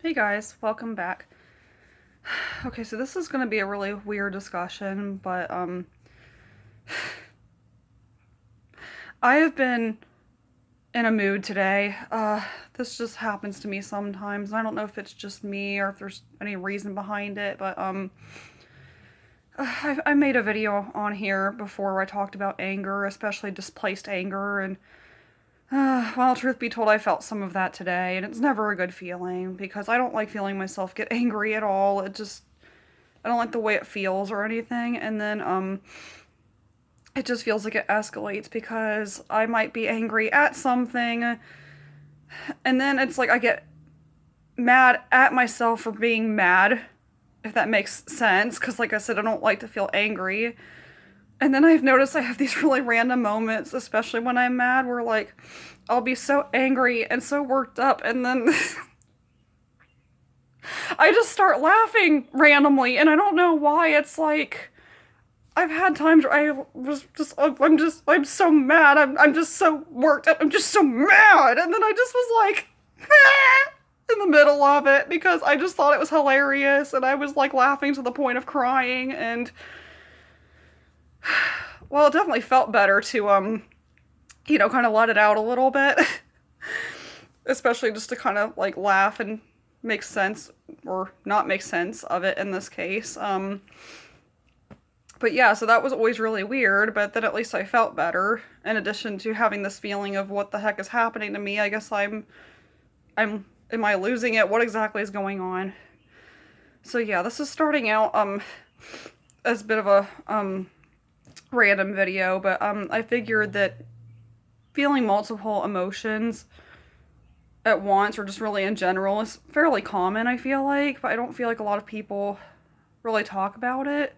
Hey guys, welcome back. Okay, so this is going to be a really weird discussion, but I have been in a mood today. This just happens to me sometimes. I don't know if it's just me or if there's any reason behind it, but I made a video on here before where I talked about anger, especially displaced anger, and well, truth be told, I felt some of that today, and it's never a good feeling because I don't like feeling myself get angry at all. I don't like the way it feels or anything, and then it just feels like it escalates because I might be angry at something, and then it's like I get mad at myself for being mad, if that makes sense, because like I said, I don't like to feel angry. And then I've noticed I have these really random moments, especially when I'm mad, where like I'll be so angry and so worked up, and then I just start laughing randomly, and I don't know why. It's like I've had times where I'm so mad. I'm just so worked up. I'm just so mad. And then I just was like, in the middle of it because I just thought it was hilarious. And I was like laughing to the point of crying. And, well, it definitely felt better to, kind of let it out a little bit. Especially just to kind of like laugh and make sense or not make sense of it in this case. But yeah, so that was always really weird, but then at least I felt better. In addition to having this feeling of what the heck is happening to me, I guess am I losing it? What exactly is going on? So yeah, this is starting out, as a bit of a, random video, but, I figured that feeling multiple emotions at once, or just really in general, is fairly common, I feel like, but I don't feel like a lot of people really talk about it.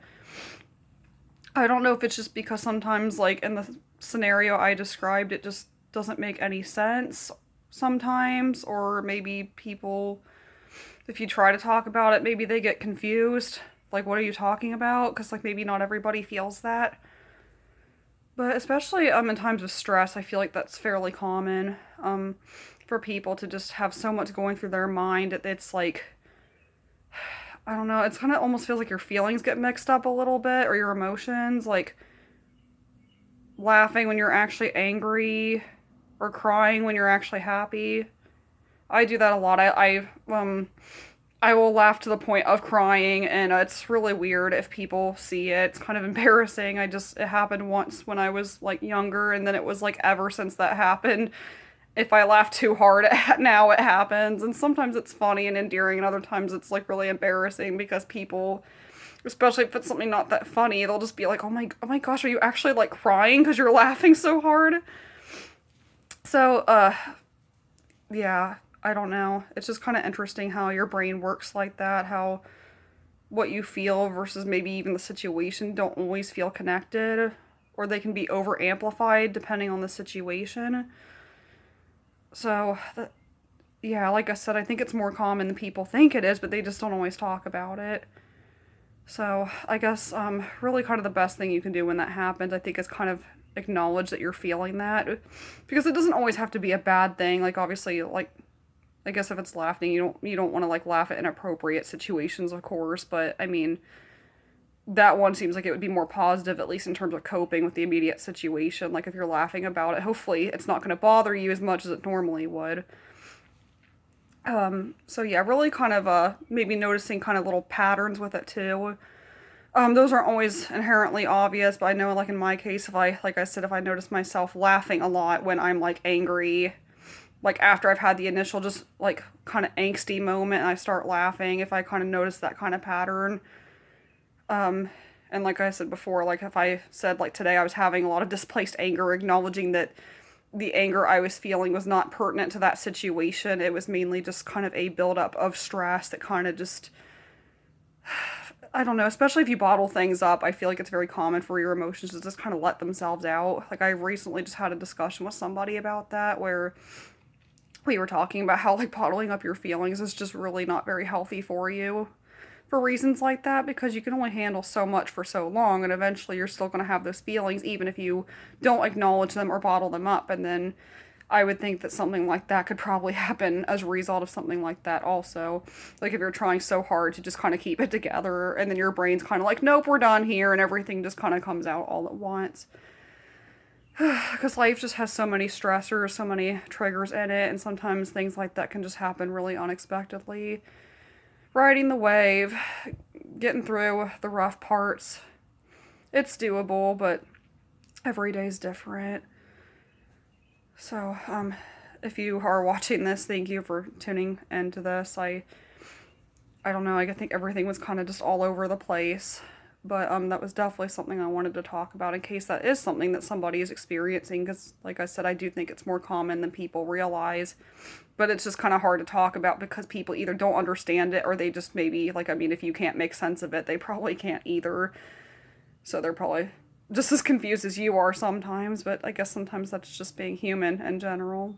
I don't know if it's just because sometimes, like, in the scenario I described, it just doesn't make any sense sometimes, or maybe people, if you try to talk about it, maybe they get confused. Like, what are you talking about? Because, like, maybe not everybody feels that. But especially in times of stress, I feel like that's fairly common for people to just have so much going through their mind. It's like, I don't know, it's kind of almost feels like your feelings get mixed up a little bit, or your emotions, like laughing when you're actually angry, or crying when you're actually happy. I do that a lot. I will laugh to the point of crying, and it's really weird if people see it. It's kind of embarrassing. It happened once when I was like younger, and then it was like ever since that happened. If I laugh too hard, now it happens. And sometimes it's funny and endearing, and other times it's like really embarrassing because people, especially if it's something not that funny, they'll just be like, oh my gosh, are you actually like crying because you're laughing so hard? So, yeah, I don't know. It's just kind of interesting how your brain works like that, how what you feel versus maybe even the situation don't always feel connected, or they can be over amplified depending on the situation. So, yeah, like I said, I think it's more common than people think it is, but they just don't always talk about it. So, I guess really kind of the best thing you can do when that happens, I think, is kind of acknowledge that you're feeling that, because it doesn't always have to be a bad thing. Like, obviously, like, I guess if it's laughing, you don't want to like laugh at inappropriate situations, of course, but I mean, that one seems like it would be more positive, at least in terms of coping with the immediate situation. Like, if you're laughing about it, hopefully it's not going to bother you as much as it normally would. So yeah, really kind of maybe noticing kind of little patterns with it too. Those aren't always inherently obvious, but I know, like in my case, like I said, if I notice myself laughing a lot when I'm like angry, like after I've had the initial just like kind of angsty moment and I start laughing, if I kind of notice that kind of pattern. And like I said before, like if I said like today I was having a lot of displaced anger, acknowledging that the anger I was feeling was not pertinent to that situation. It was mainly just kind of a buildup of stress that kind of just, I don't know, especially if you bottle things up, I feel like it's very common for your emotions to just kind of let themselves out. Like, I recently just had a discussion with somebody about that where we were talking about how like bottling up your feelings is just really not very healthy for you for reasons like that, because you can only handle so much for so long, and eventually you're still going to have those feelings even if you don't acknowledge them or bottle them up. And then I would think that something like that could probably happen as a result of something like that also. Like if you're trying so hard to just kind of keep it together and then your brain's kind of like, nope, we're done here, and everything just kind of comes out all at once. Because life just has so many stressors, so many triggers in it, and sometimes things like that can just happen really unexpectedly. Riding the wave, getting through the rough parts, it's doable, but every day's different. So, if you are watching this, thank you for tuning into this. I don't know, I think everything was kind of just all over the place. But that was definitely something I wanted to talk about in case that is something that somebody is experiencing. Because, like I said, I do think it's more common than people realize. But it's just kind of hard to talk about because people either don't understand it or they just maybe, like, I mean, if you can't make sense of it, they probably can't either. So they're probably just as confused as you are sometimes. But I guess sometimes that's just being human in general.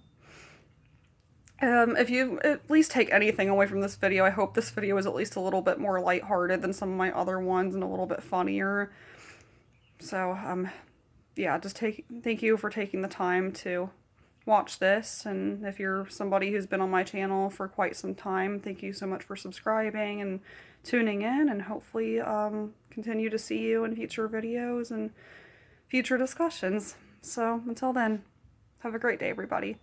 If you at least take anything away from this video, I hope this video is at least a little bit more lighthearted than some of my other ones and a little bit funnier. So, yeah, thank you for taking the time to watch this. And if you're somebody who's been on my channel for quite some time, thank you so much for subscribing and tuning in, and hopefully, continue to see you in future videos and future discussions. So, until then, have a great day, everybody.